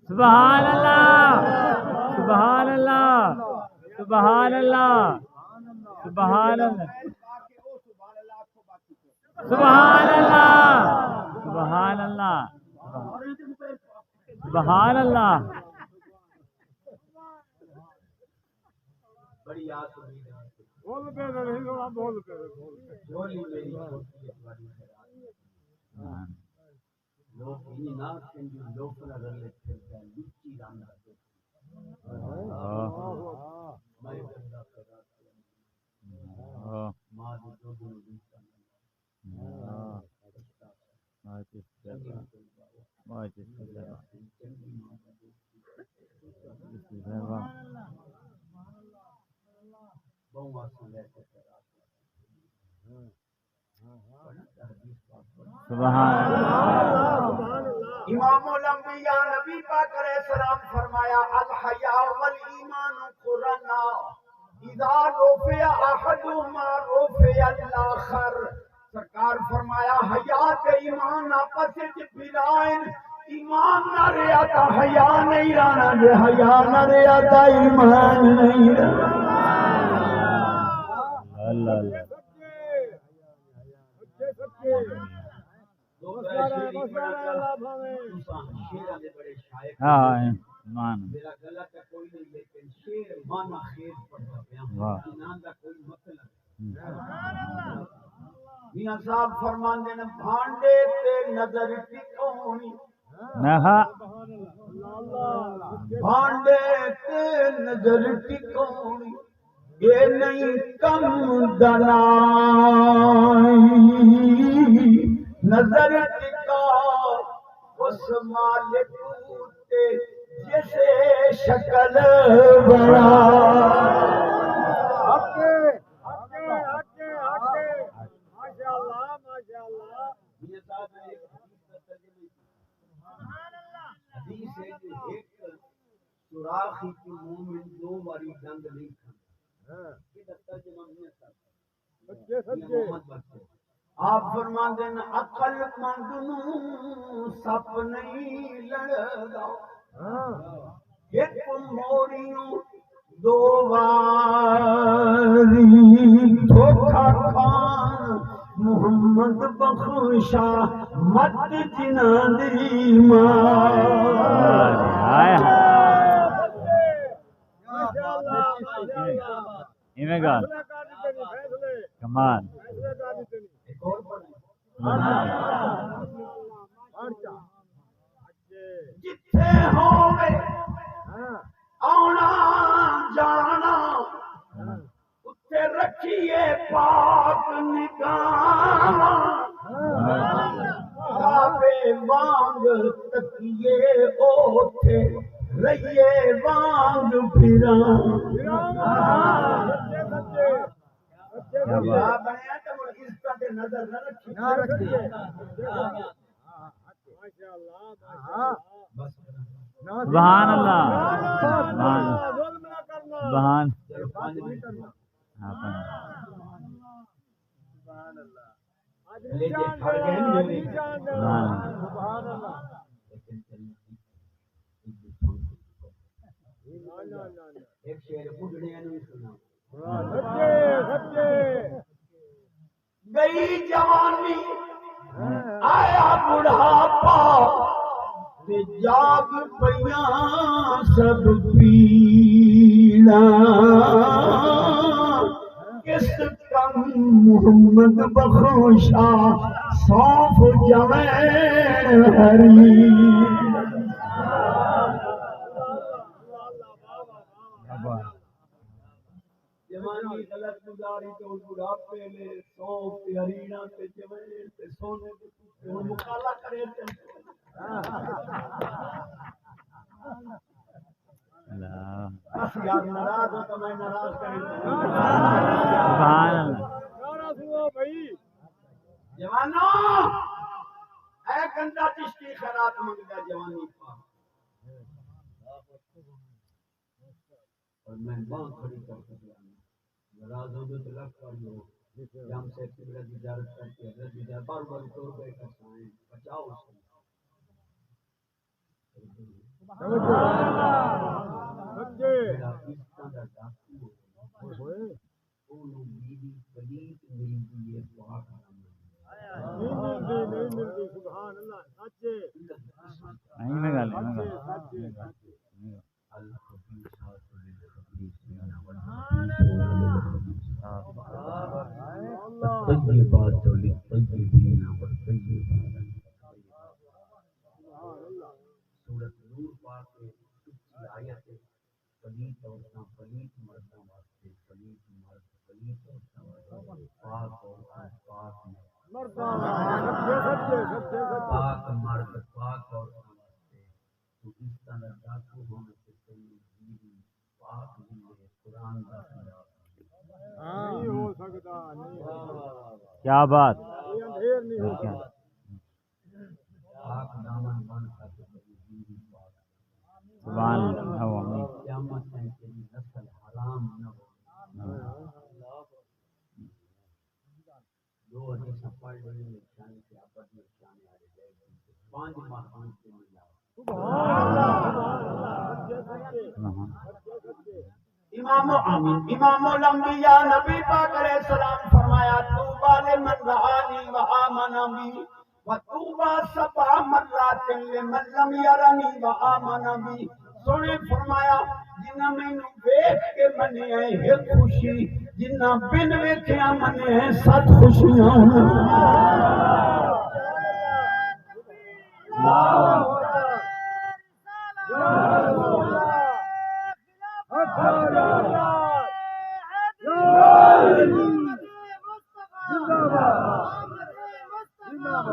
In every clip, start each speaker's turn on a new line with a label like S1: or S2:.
S1: سبحان اللہ سبحان اللہ سبحان اللہ سبحان اللہ سبحان اللہ سبحان اللہ سبحان اللہ
S2: بڑی یاد ہوئی لوگ امام الانبیاء نبی پاک علیہ السلام فرمایا الحیاء والایمان قرنا اذا رفع احدهما رفع الاخر. سرکار فرمایا حیا تے ایمان آپس وچ بلائن. ایمان نہ رہیا تا حیا نہیں رہنا، جے حیا نہ رہیا تا ایمان نہیں رہنا. اللہ اللہ میرا گلا کا کوئی نہیں لیکن شیر مانا خیر پڑھتا پیا انہاں دا کوئی مطلب. میاں صاحب فرماندے نے بھانڈے تے نظر ٹکونی، بھانڈے تے نظر ٹکونی یہ نہیں کم دنائی. نظر ٹکا اس مالک تے جسے شکل بنا. حدیث ہے کہ ایک سوراخی کے مومن دو باری ڈنگ نہیں کھاتا. آپ فرماندے ہیں عقل مند نوں سپ نہیں لڑدا، ایک موریوں دو واری دھوکا کھان محمد بخشا مت جناں دی ماں.
S1: کمال
S2: جتھے ہووے آنا جانا اتھے رکھیے پاک نگاہ. کعبے وانگ تکیے اوتھے رہیے وانگ پھراں. بنیا تو اس طرح نظر نہ رکھیے.
S1: سبحان اللہ سبحان
S2: ایک شعر بڈھڑیاں نے سنا. گئی جوانی آیا بڑھاپا تے جاگ پیاں سب پیڑاں. کس کم محمد بخشا سونف جوین ہری. جوانی غلط گزاری تو بڑھاپے میں سونف تے ہریڑاں تے جوین تے سونے تے مکالا کرے تے بس یار ناراض ہو تو میں ناراض کریں. جوانو اے گندا چشتی خیرات منگتا جوانی پاک اور میں باں کھڑی کر کے ناراض ہو تو لگ کر لو ہم سے قبلہ کی زیارت کر کے حضرت کی زیارت بار بار طور پہ کسائیں بچاؤ اس کو میرا اس طرح ڈاکو میری پلیت ملتی ہے پاک
S1: نہیں میں گل
S2: الطيبات للطيبين والطيبات سورۃ نور پاک کی آیت ہے پلیت عورتاں پلیت مرداں واسطے پلیت مرد پلیت عورتاں واسطے پاک عورتاں پاک مرد پاک مرد پاک عورتاں واسطے تو اس طرح ڈاکو ہونے سے تینوں بیوی پاک ملے قرآن کا خلاف نہیں ہو سکتا
S1: کیا بات
S2: پاک دامن بن کر بیوی پاک
S1: سبحان اللہ
S2: قیامت میں تیری نسل حرام نہ ہو دو حدیث پڑھ رہی ہیں شان کے آپس میں شان آ رہے ہیں 5 ماہ سے ملا امام الانبیاء نبی پاک علیہ السلام فرمایا طوبی لمن رآنی وآمن بی وطوبی 7 مرات لمن لم یرنی وآمن بی سونے فرمایا جنہ مینوں ویکھ کے منے ہیں ایک خوشی جنہ بن ویکھیا منے ہیں 7 خوشیاں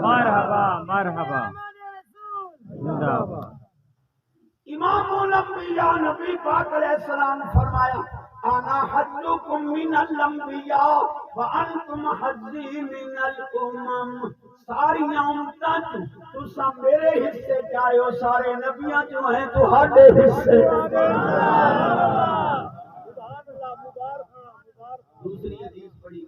S1: مرحبا مرحبا زندہ باد
S2: امام الانبیاء نبی پاک علیہ السلام فرمایا انا حجکم من الانبیاء وانتم حجی من الامم ساری امتاں تساں میرے حصے چاہے ہو سارے نبیاں جو ہیں تہاڈے حصے دوسری حدیث پڑھی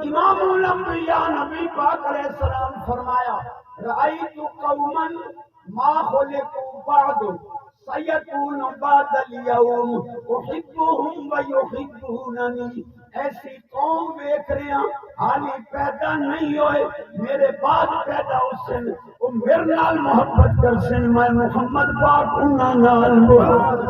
S2: امام الانبیاء نبی پاک علیہ السلام فرمایا رأیت قوما ما خلقوا بعد سیکون بعد اليوم احبهم ویحبوننی ایسی قوم دیکھ رہے ہیں حالی پیدا نہیں ہوئے میرے بعد پیدا ہو سن وہ میرے نال محبت کر سن میں محمد پاک انہاں نال محبت